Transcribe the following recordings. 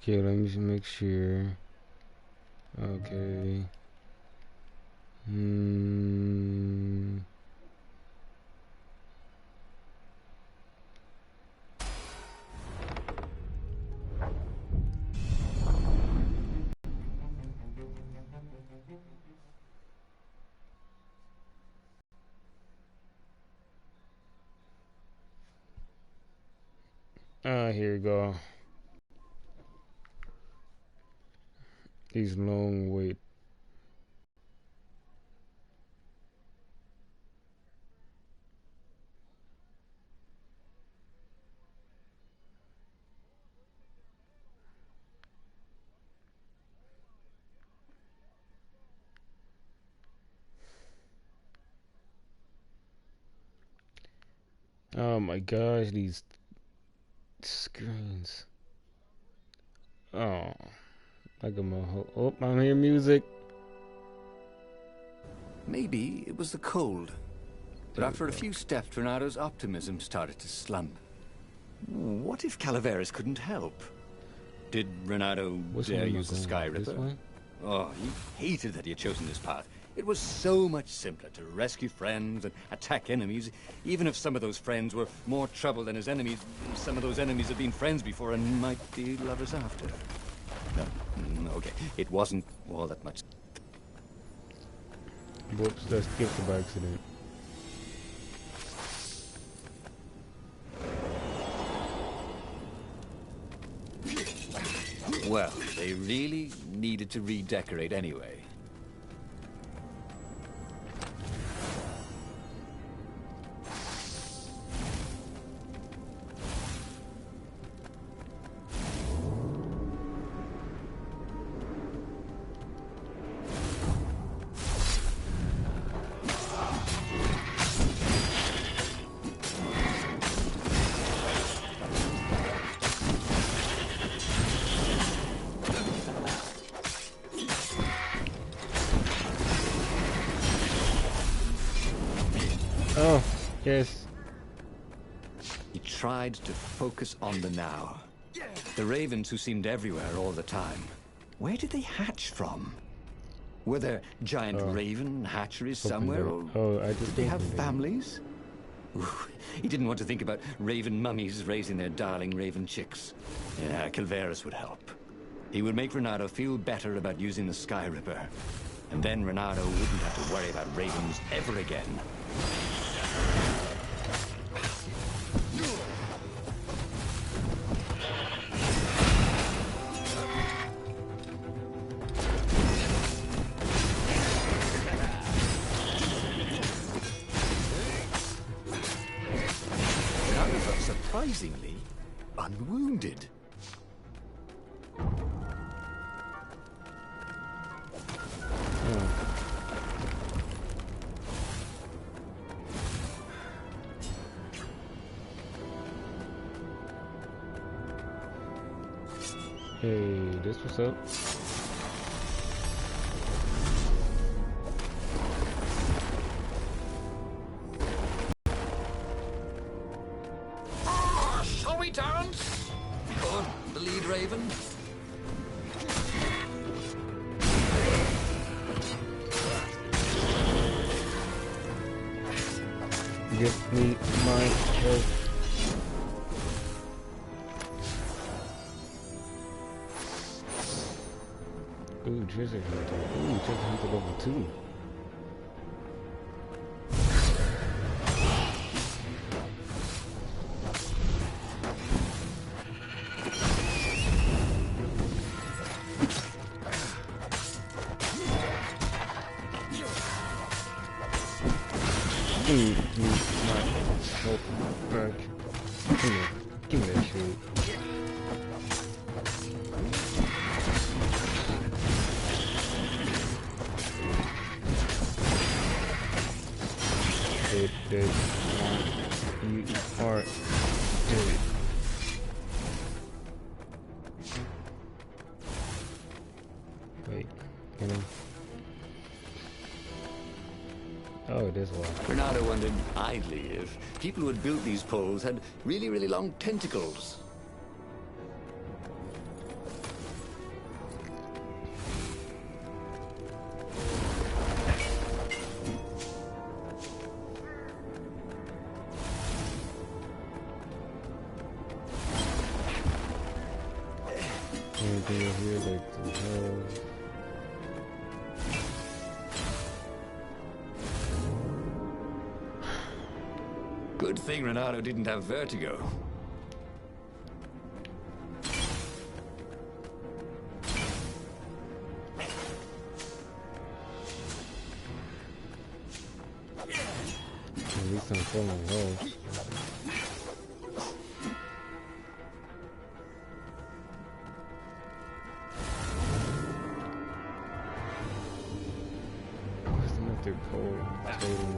Okay, let me just make sure. Okay. Hmm. Ah, here we go. These long wait. Oh my gosh, these screens. Oh, I got my whole. Oh, I'm hearing music. Maybe it was the cold. But after a few steps, Renado's optimism started to slump. What if Calaveras couldn't help? Did Renato dare use the Sky Ripper? Oh, he hated that he had chosen this path. It was so much simpler to rescue friends and attack enemies, even if some of those friends were more trouble than his enemies. Some of those enemies had been friends before and might be lovers after. No, okay, it wasn't all that much. Whoops, that skipped by accident. Well, they really needed to redecorate anyway. Oh, yes. He tried to focus on the now. The ravens who seemed everywhere all the time. Where did they hatch from? Were there giant raven hatcheries somewhere, or did they have families? Ooh, he didn't want to think about raven mummies raising their darling raven chicks. Yeah, Calaveras would help. He would make Renato feel better about using the Sky Ripper. And then Renato wouldn't have to worry about ravens ever again. Renato felt surprisingly unwounded. Hey, this what's up? Shall we dance? Go on, the lead raven. Give me my health. Ooh, treasure hunter. Ooh, treasure hunter level 2. Give me my health back. Give me that shit. Dead. You are dead. Wait, can I? Oh, this one. Renato wondered idly if people who had built these poles had really, really long tentacles. Anything over here like the hell? Good thing Renato didn't have vertigo. At least I'm falling low. What's another cold totem?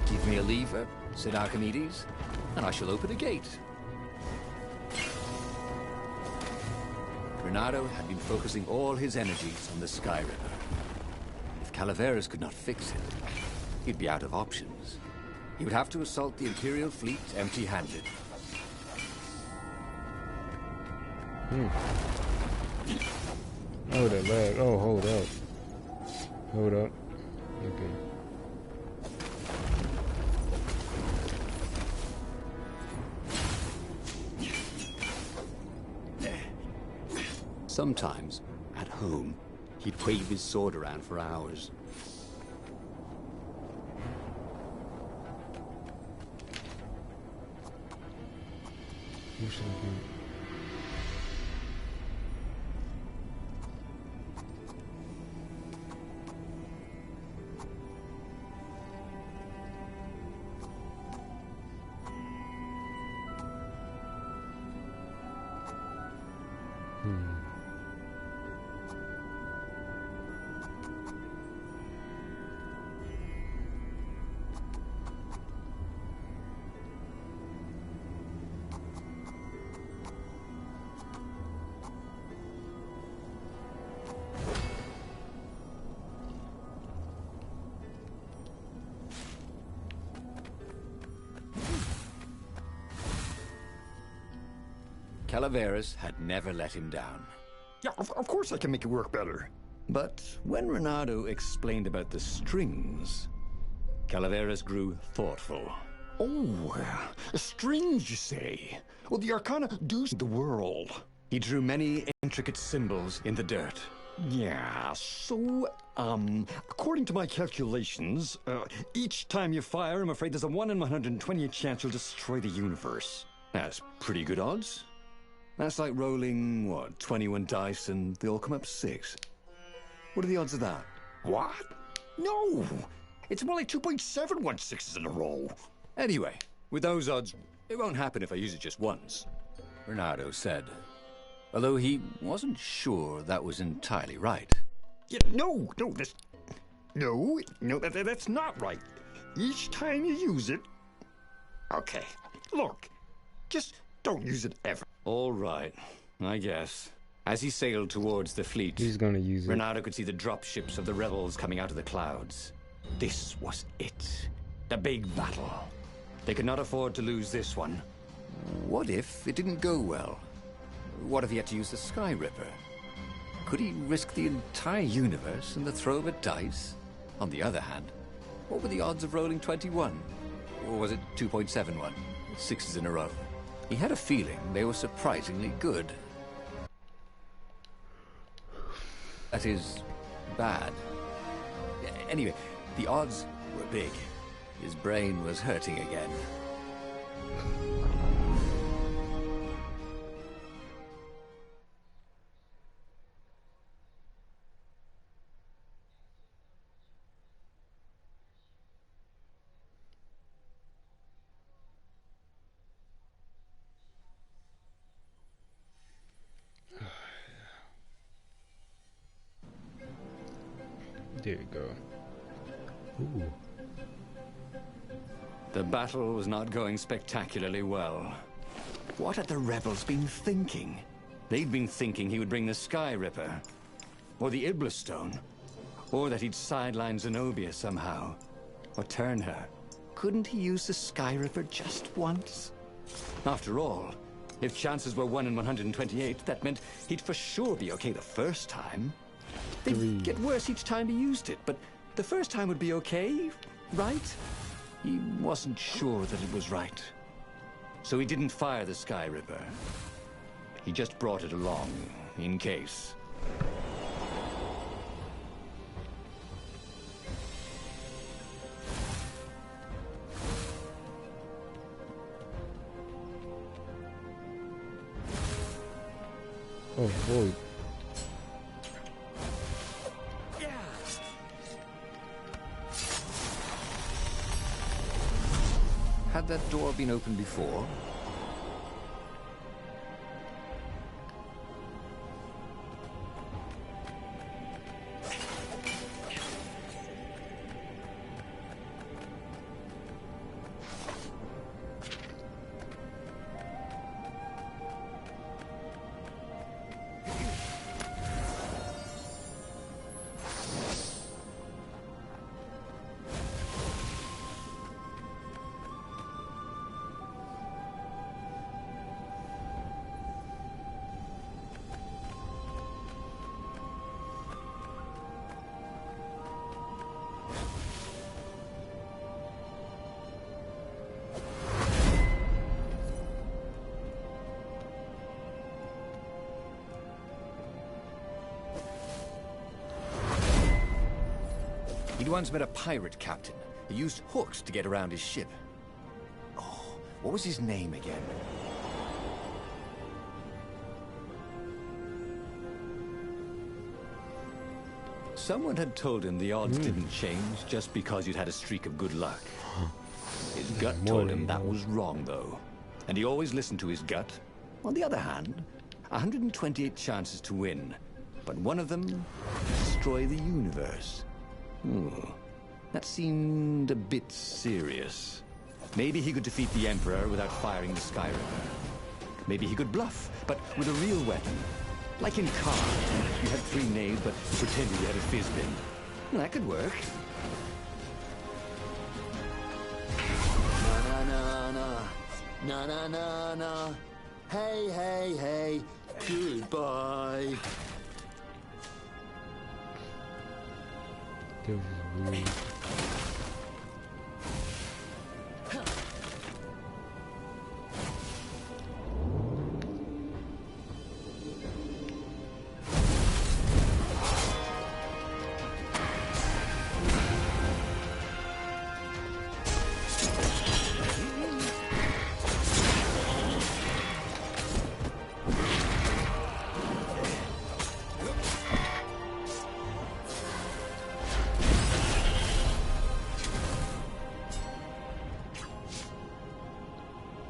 Give me a lever, said Archimedes, and I shall open a gate. Renato had been focusing all his energies on the Sky River. If Calaveras could not fix it, he'd be out of options. He would have to assault the Imperial fleet empty-handed. Oh, that lag. Oh, hold up. Hold up. Okay. Sometimes, at home, he'd wave his sword around for hours. Who should I be? Calaveras had never let him down. Yeah, of course I can make it work better. But when Renato explained about the strings, Calaveras grew thoughtful. Oh, strings, you say? Well, the Arcana do the world. He drew many intricate symbols in the dirt. Yeah, so, according to my calculations, each time you fire, I'm afraid there's a 1 in 120 chance you'll destroy the universe. That's pretty good odds. That's like rolling, what, 21 dice and they all come up 6. What are the odds of that? What? No! It's more like 2.716s in a row. Anyway, with those odds, it won't happen if I use it just once, Renato said. Although he wasn't sure that was entirely right. Yeah, no, that's not right. Each time you use it... Okay, look, just don't use it ever. All right, I guess. As he sailed towards the fleet, He's gonna use it. Renato could see the dropships of the rebels coming out of the clouds. This was it. The big battle. They could not afford to lose this one. What if it didn't go well? What if he had to use the Sky Ripper? Could he risk the entire universe in the throw of a dice? On the other hand, what were the odds of rolling 21? Or was it 2.71? 6s in a row. He had a feeling they were surprisingly good. That is, bad. Anyway, the odds were big. His brain was hurting again. There you go. Ooh. The battle was not going spectacularly well. What had the rebels been thinking? They'd been thinking he would bring the Sky Ripper, or the Iblis Stone, or that he'd sideline Zenobia somehow, or turn her. Couldn't he use the Sky Ripper just once? After all, if chances were 1 in 128, that meant he'd for sure be okay the first time. They'd get worse each time he used it, but the first time would be okay, right? He wasn't sure that it was right. So he didn't fire the Sky Ripper. He just brought it along, in case. Oh boy. Had that door been opened before? He'd once met a pirate captain who used hooks to get around his ship. Oh, what was his name again? Someone had told him the odds didn't change just because you'd had a streak of good luck. His gut told him that was wrong, though. And he always listened to his gut. On the other hand, 128 chances to win, but one of them to destroy the universe. That seemed a bit serious. Maybe he could defeat the Emperor without firing the Sky Ripper. Maybe he could bluff, but with a real weapon. Like in cards, you had 3 knaves, but you pretended you had a fizbin. That could work. Na-na-na-na. Na-na-na-na. Hey, hey, hey. Goodbye. This is weird.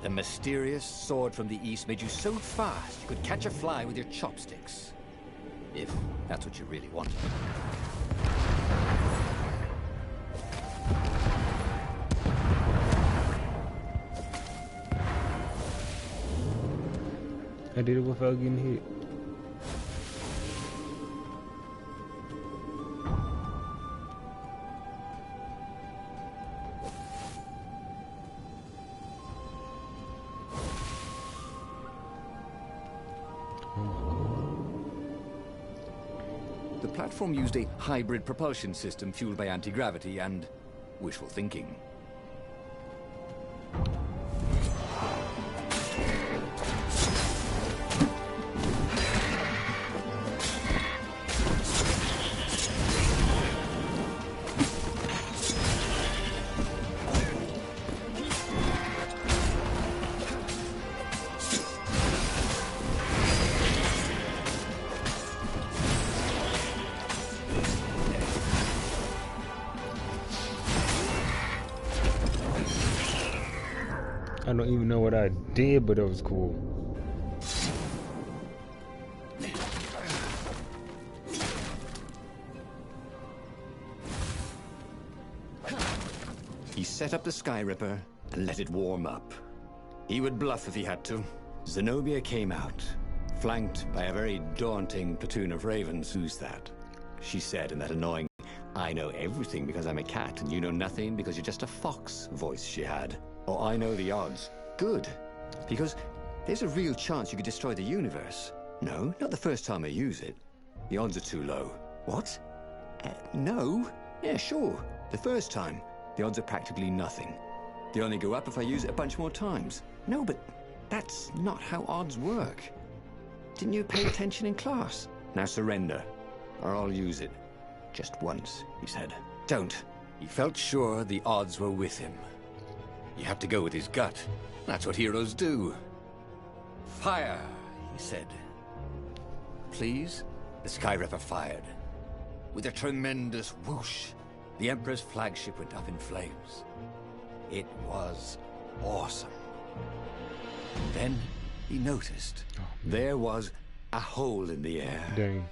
The mysterious sword from the east made you so fast you could catch a fly with your chopsticks. If that's what you really wanted. I did it without getting hit. The platform used a hybrid propulsion system fueled by anti-gravity and wishful thinking. I don't even know what I did, but it was cool. He set up the Sky Ripper and let it warm up. He would bluff if he had to, Zenobia came out, flanked by a very daunting platoon of ravens. "Who's that?" she said in that annoying, "I know everything because I'm a cat, and you know nothing because you're just a fox" voice she had. "Oh, I know the odds." "Good, because there's a real chance you could destroy the universe." "No, not the first time I use it. The odds are too low." "What? No? Yeah, sure. The first time, the odds are practically nothing. They only go up if I use it a bunch more times." "No, but that's not how odds work. Didn't you pay attention in class?" "Now surrender, or I'll use it. Just once," he said. "Don't." He felt sure the odds were with him. You have to go with his gut. That's what heroes do. "Fire," he said. "Please?" The Skyripper fired. With a tremendous whoosh, the Emperor's flagship went up in flames. It was awesome. Then he noticed there was a hole in the air. Dang.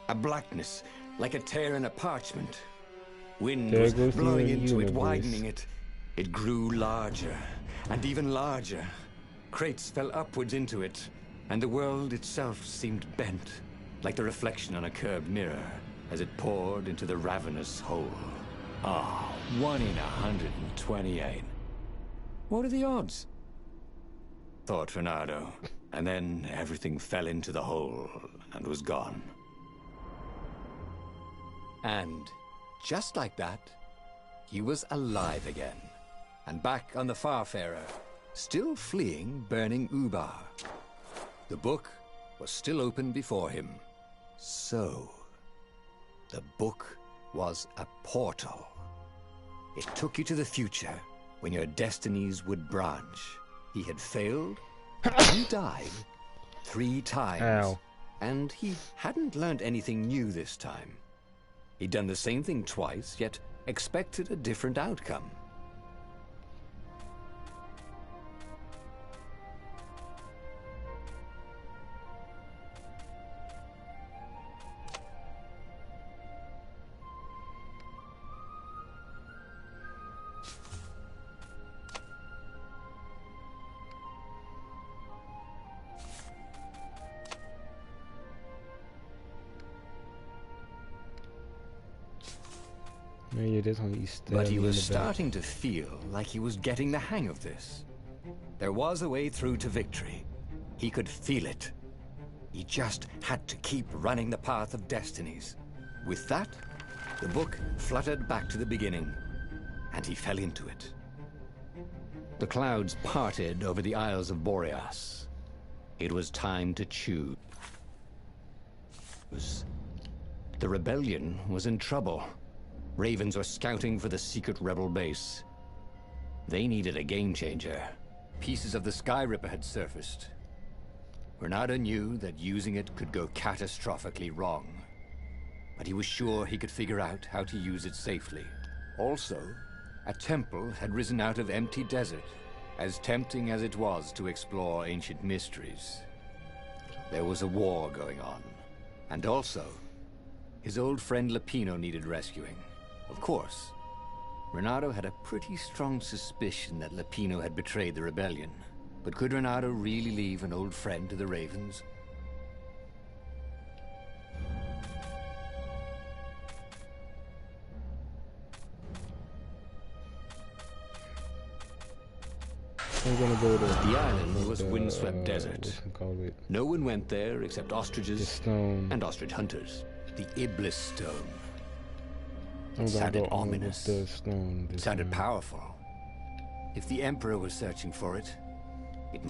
A blackness, like a tear in a parchment. Wind There was goes the blowing into it, universe. widening it. It grew larger, and even larger. Crates fell upwards into it, and the world itself seemed bent, like the reflection on a curved mirror, as it poured into the ravenous hole. 1 in 128. What are the odds? Thought Reynardo, and then everything fell into the hole and was gone. And just like that, he was alive again, and back on the Farfarer, still fleeing burning Ubar. The book was still open before him. So, the book was a portal. It took you to the future, when your destinies would branch. He had failed, he died 3 times. Ow. And he hadn't learned anything new this time. He'd done the same thing twice, yet expected a different outcome. Yeah, that's when he stabbed But he me in was the back. starting to feel like he was getting the hang of this. There was a way through to victory. He could feel it. He just had to keep running the path of destinies. With that, the book fluttered back to the beginning, and he fell into it. The clouds parted over the Isles of Boreas. It was time to choose. The rebellion was in trouble. Ravens were scouting for the secret rebel base. They needed a game changer. Pieces of the Skyripper had surfaced. Reynardo knew that using it could go catastrophically wrong, but he was sure he could figure out how to use it safely. Also, a temple had risen out of empty desert, as tempting as it was to explore ancient mysteries. There was a war going on, and also, his old friend Lapino needed rescuing. Of course, Reynardo had a pretty strong suspicion that Lapino had betrayed the rebellion. But could Reynardo really leave an old friend to the Ravens? I'm gonna go to The island was windswept desert. whatchamacallit, No one went there except the ostriches stone. and ostrich hunters. The Iblis Stone. I'm gonna sounded go on with ominous. the stone. It this sounded time. powerful. If the Emperor was searching for it, it...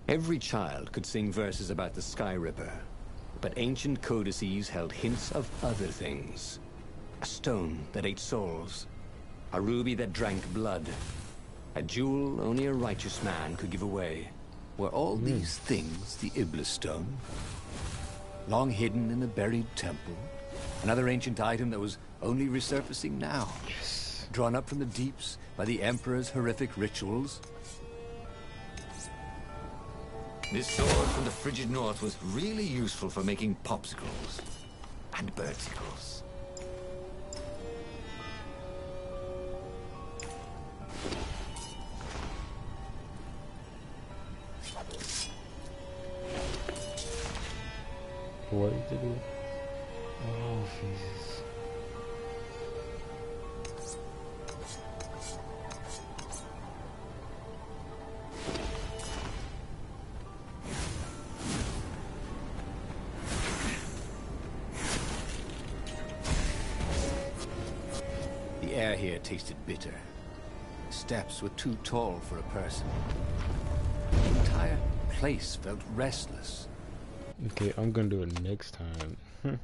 Every child could sing verses about the Skyripper, but ancient codices held hints of other things. A stone that ate souls, a ruby that drank blood, a jewel only a righteous man could give away. Were all these things the Iblis Stone? Long hidden in a buried temple? Another ancient item that was only resurfacing now? Yes. drawn up from the deeps by the Emperor's horrific rituals? This sword from the frigid north was really useful for making popsicles and birdicles. What did you do? Oh, Jesus. The air here tasted bitter. The steps were too tall for a person. The entire place felt restless. Okay, I'm gonna do it next time.